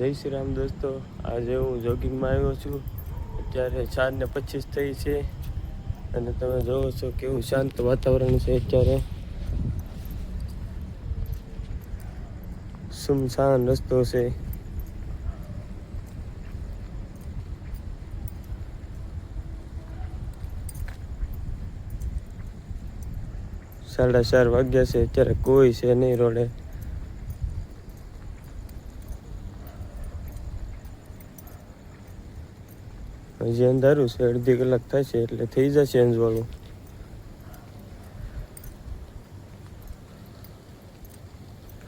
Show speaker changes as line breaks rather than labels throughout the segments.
જય શ્રી રામ દોસ્તો, આજે હું જોગિંગમાં આવ્યો છું. અત્યારે 4:25 થઈ છે અને તમે જોવો છો કેવું શાંત વાતાવરણ છે. અત્યારે સુમસાન રસ્તો છે. સાડા 4 વાગ્યા છે. અત્યારે કોઈ છે નહીં રોડે. હજી અંધારું છે. અડધી કલાક થશે એટલે થઈ જશે અંજવાળું.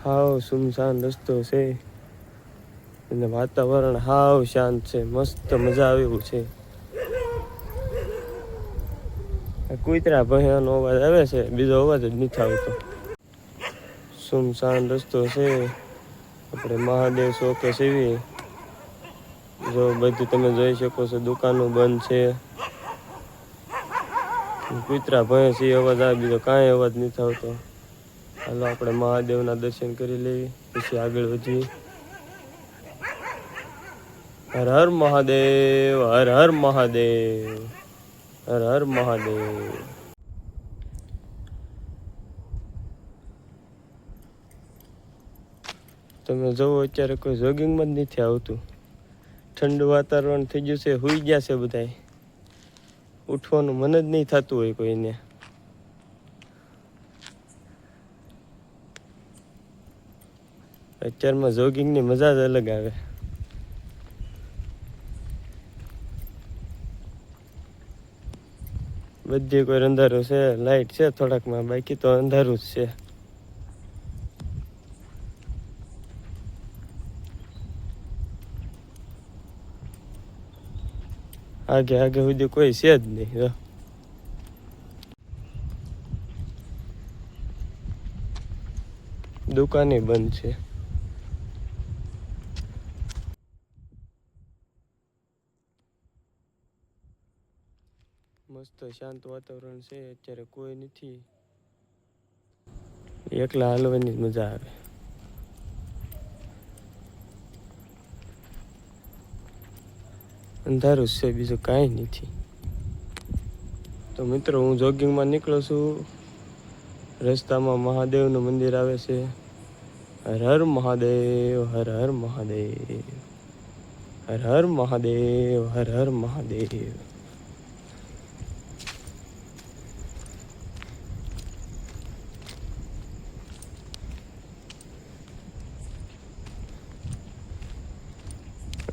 હાવ સુમસાન રસ્તો છે અને વાતાવરણ હાવ શાંત છે. મસ્ત મજા આવે એવું છે. કૂતરા ભયાનો અવાજ આવે છે, બીજો અવાજ જ નથી આવતો. સુમસાન રસ્તો છે. આપણે મહાદેવ ચોકે સીવી જો બધું તમે જોઈ શકો છો. દુકાનો બંધ છે. કૂતરા ભય છે અવાજ આવે, બીજો કાંઈ અવાજ નથી આવતો. હાલો આપણે મહાદેવના દર્શન કરી લઈએ, પછી આગળ વધીએ. હર હર મહાદેવ, હર હર મહાદેવ, હર હર મહાદેવ. તમે જોવો અત્યારે કોઈ જોગિંગમાં જ નથી આવતું. ઠંડુ વાતાવરણ થઈ ગયું છે. સૂઈ ગયા છે બધાય. ઉઠવાનું મન જ નહીં થતું હોય કોઈને. અત્યારમાં જોગિંગની મજા જ અલગ આવે. બધી કોઈ અંધારું છે. લાઈટ છે થોડાકમાં, બાકી તો અંધારું જ છે. આગે આગે સુધી કોઈ છે જ નહીં. દુકાને બંધ છે. મસ્ત શાંત વાતાવરણ છે. અત્યારે કોઈ નથી. એકલા હાલવાની મજા આવે. અંધારું છે, બીજું કાંઈ નથી. તો મિત્રો, હું જોગિંગમાં નીકળું છું. રસ્તામાં મહાદેવનું મંદિર આવે છે. હર હર મહાદેવ, હર હર મહાદેવ, હર હર મહાદેવ, હર હર મહાદેવ.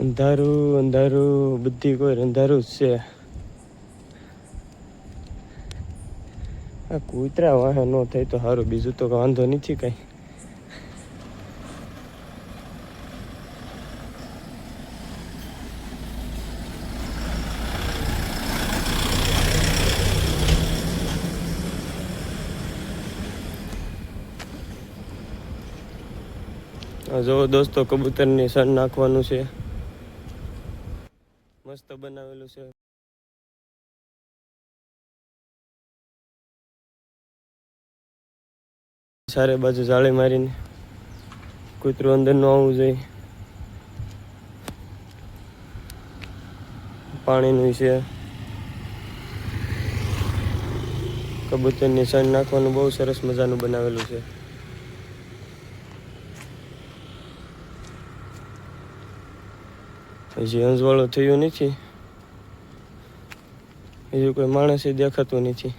અંધારું અંધારું, બધી કોઈ અંધારું જ છે. આ કૂતરા વાહે ન થાય તો સારું, બીજું તો વાંધો નથી કઈ. જો દોસ્તો, કબૂતરની સણ નાખવાનું છે. મસ્ત બનાવેલું છે. ચારે બાજુ જાળી મારીને કૂતરું અંદર ન આવવું જોઈએ. પાણીનું છે. કબૂતરની સણ નાખવાનું બહુ સરસ મજાનું બનાવેલું છે. હજી અંજવાળું થયું નથી. હજુ કોઈ માણસ દેખાતું નથી.